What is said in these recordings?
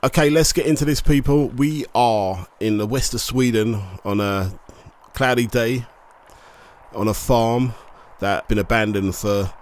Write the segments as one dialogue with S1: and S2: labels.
S1: Okay, let's get into this, people. We are in the west of Sweden on a cloudy day on a farm that's been abandoned for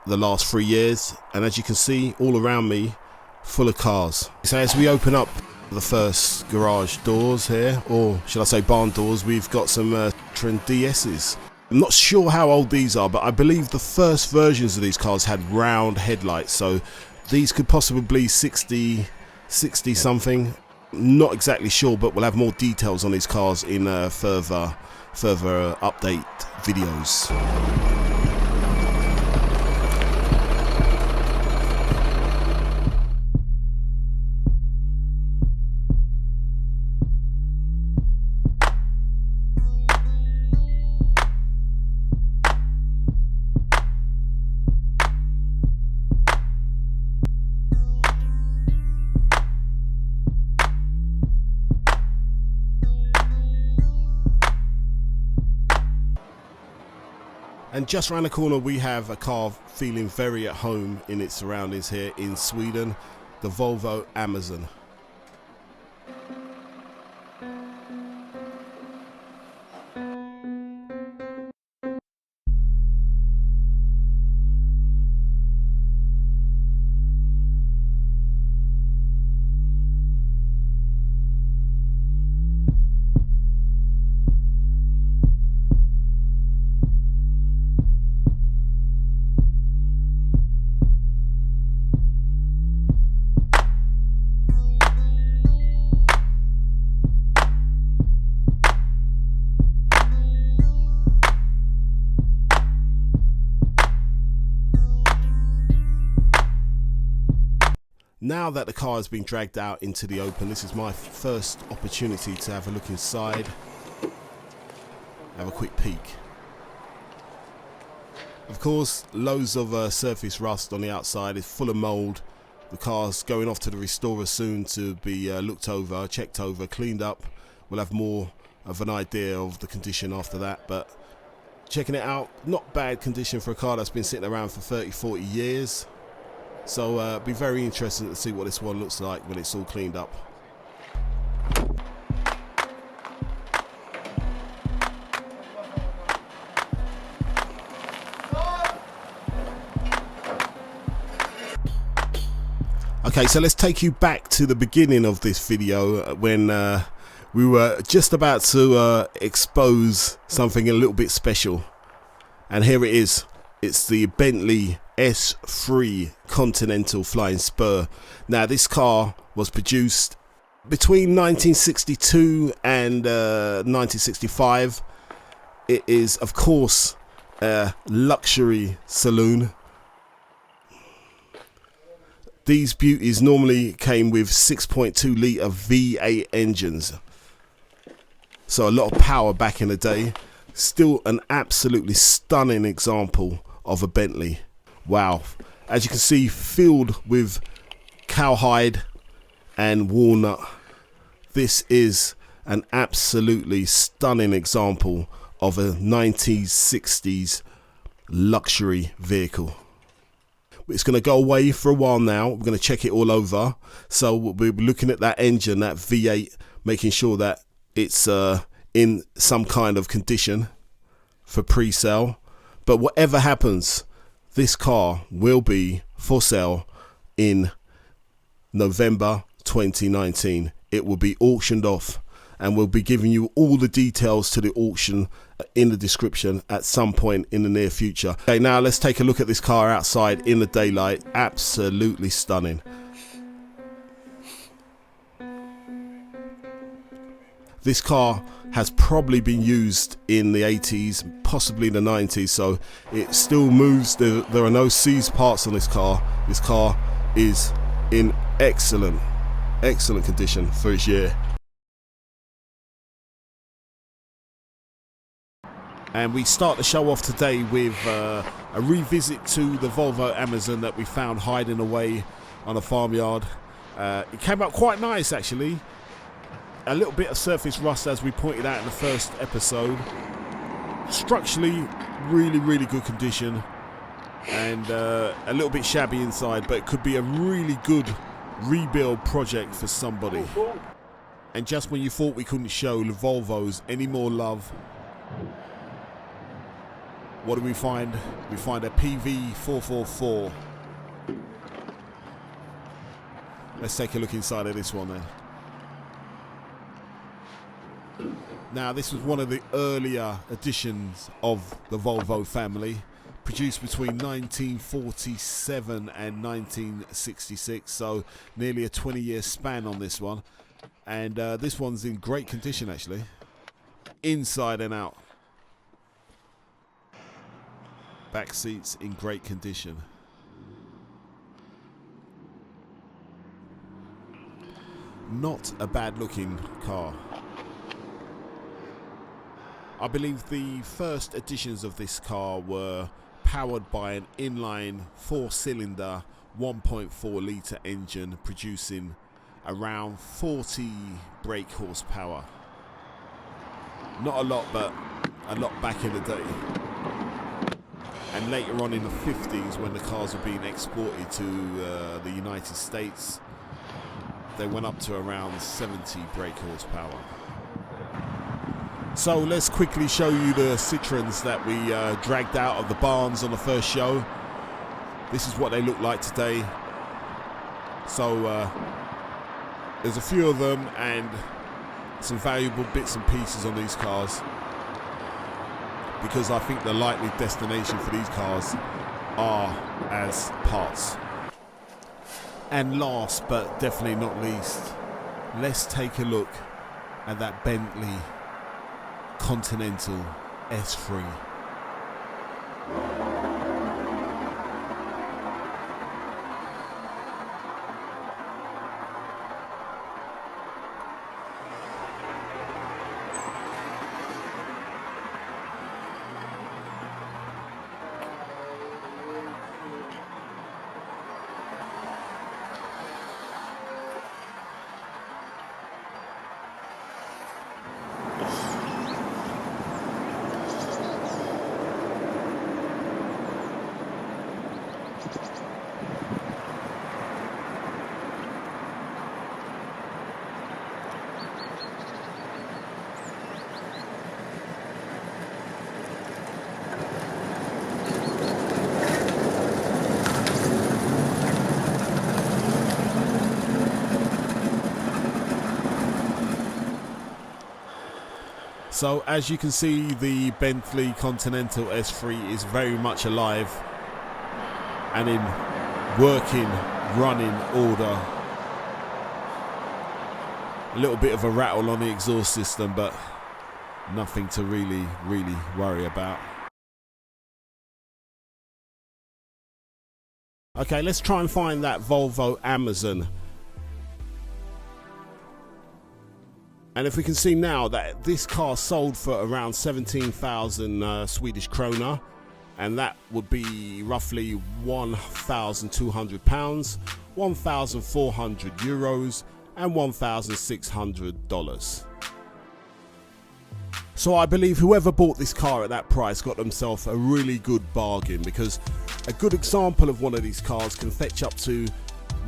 S1: the last 3 years, and as you can see all around me, full of cars. So as we open up the first garage doors here, or should I say barn doors, we've got some DS's. I'm not sure how old these are, but I believe the first versions of these cars had round headlights, so these could possibly be 60 something. Not exactly sure, but we'll have more details on these cars in further update videos. And just around the corner we have a car feeling very at home in its surroundings here in Sweden, the Volvo Amazon. Now that the car has been dragged out into the open, this is my first opportunity to have a look inside, have a quick peek. Of course, loads of surface rust on the outside, it's full of mould. The car's going off to the restorer soon to be looked over, checked over, cleaned up. We'll have more of an idea of the condition after that, but checking it out, not bad condition for a car that's been sitting around for 30-40 years. So be very interested to see what this one looks like when it's all cleaned up. Okay, so let's take you back to the beginning of this video when we were just about to expose something a little bit special. And here it is. It's the Bentley S3 Continental Flying Spur. Now this car was produced between 1962 and 1965. It is of course a luxury saloon. These beauties normally came with 6.2 litre V8 engines, so a lot of power back in the day. Still an absolutely stunning example of a Bentley. Wow, as you can see, filled with cowhide and walnut. This is an absolutely stunning example of a 1960s luxury vehicle. It's going to go away for a while now. We're going to check it all over. So we'll be looking at that engine, that V8, making sure that it's in some kind of condition for pre-sale. But whatever happens, this car will be for sale in November 2019. It will be auctioned off, and we'll be giving you all the details to the auction in the description at some point in the near future. Okay, now let's take a look at this car outside in the daylight. Absolutely stunning. This car has probably been used in the 80s, possibly the 90s, so it still moves. There are no seized parts on this car. This car is in excellent condition for its year. And we start the show off today with a revisit to the Volvo Amazon that we found hiding away on a farmyard. It came out quite nice actually. A little bit of surface rust, as we pointed out in the first episode. Structurally, really good condition, and a little bit shabby inside, but it could be a really good rebuild project for somebody. And just when you thought we couldn't show the Volvos any more love, what do we find? We find a PV444. Let's take a look inside of this one then. Now, this was one of the earlier editions of the Volvo family, produced between 1947 and 1966, so nearly a 20-year span on this one. And this one's in great condition, actually, inside and out. Back seats in great condition. Not a bad looking car. I believe the first editions of this car were powered by an inline 4-cylinder 1.4 litre engine producing around 40 brake horsepower. Not a lot, but a lot back in the day. And later on in the 50s, when the cars were being exported to the United States, they went up to around 70 brake horsepower. So let's quickly show you the Citroens that we dragged out of the barns on the first show. This is what they look like today. So there's a few of them and some valuable bits and pieces on these cars, because I think the likely destination for these cars are as parts. And last but definitely not least, let's take a look at that Bentley Continental S3. So as you can see, the Bentley Continental S3 is very much alive and in working, running order. A little bit of a rattle on the exhaust system, but nothing to really worry about. Okay, let's try and find that Volvo Amazon. And if we can see now that this car sold for around 17,000 Swedish krona, and that would be roughly £1,200, 1,400 euros, and $1,600. So I believe whoever bought this car at that price got themselves a really good bargain, because a good example of one of these cars can fetch up to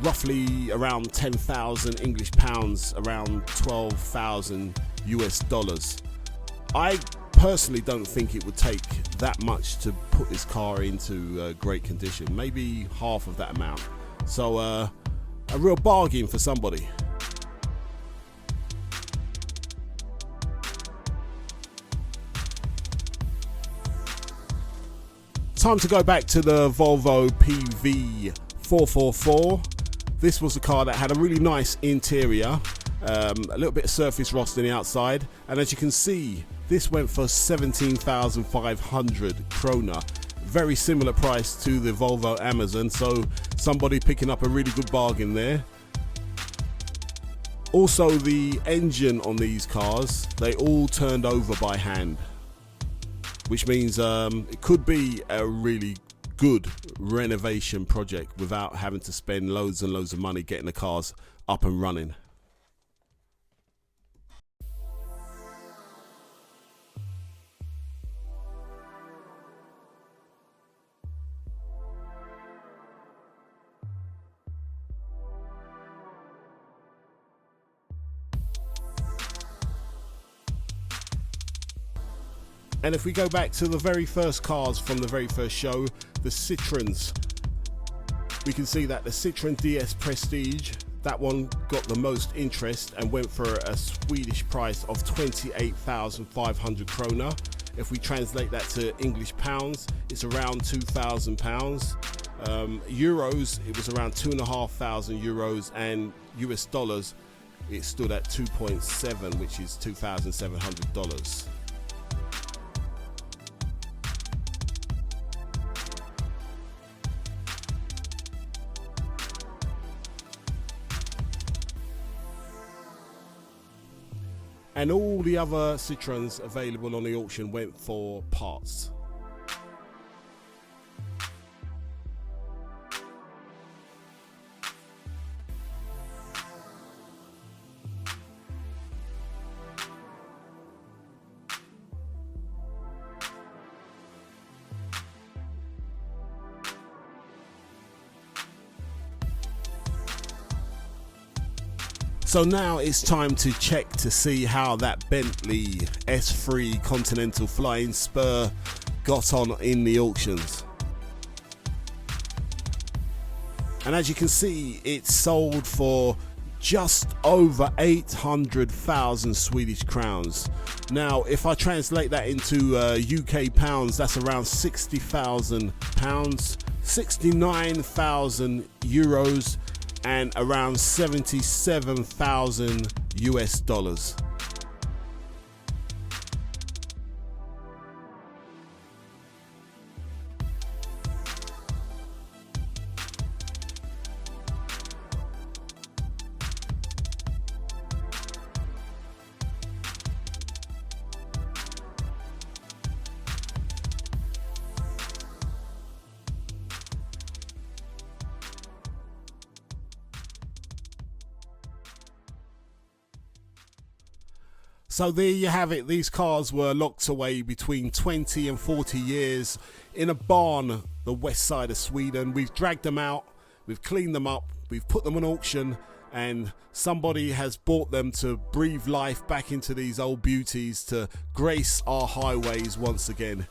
S1: roughly around 10,000 English pounds, around 12,000 US dollars. I personally don't think it would take that much to put this car into great condition, maybe half of that amount. So a real bargain for somebody. Time to go back to the Volvo PV444. This was a car that had a really nice interior, a little bit of surface rust on the outside, and as you can see, this went for 17,500 krona. Very similar price to the Volvo Amazon, so somebody picking up a really good bargain there. Also, the engine on these cars, they all turned over by hand, which means it could be a really good renovation project without having to spend loads and loads of money getting the cars up and running. And if we go back to the very first cars from the very first show, the Citroens, we can see that the Citroen DS Prestige, that one got the most interest and went for a Swedish price of 28,500 krona. If we translate that to English pounds, it's around 2,000 pounds. Euros, it was around 2,500 euros, and US dollars, it stood at 2.7, which is $2,700. And all the other Citroens available on the auction went for parts. So now it's time to check to see how that Bentley S3 Continental Flying Spur got on in the auctions. And as you can see, it sold for just over 800,000 Swedish crowns. Now, if I translate that into UK pounds, that's around 60,000 pounds, 69,000 euros, and around 77,000 US dollars. So there you have it. These cars were locked away between 20 and 40 years in a barn, the west side of Sweden. We've dragged them out, we've cleaned them up, we've put them on auction, and somebody has bought them to breathe life back into these old beauties to grace our highways once again.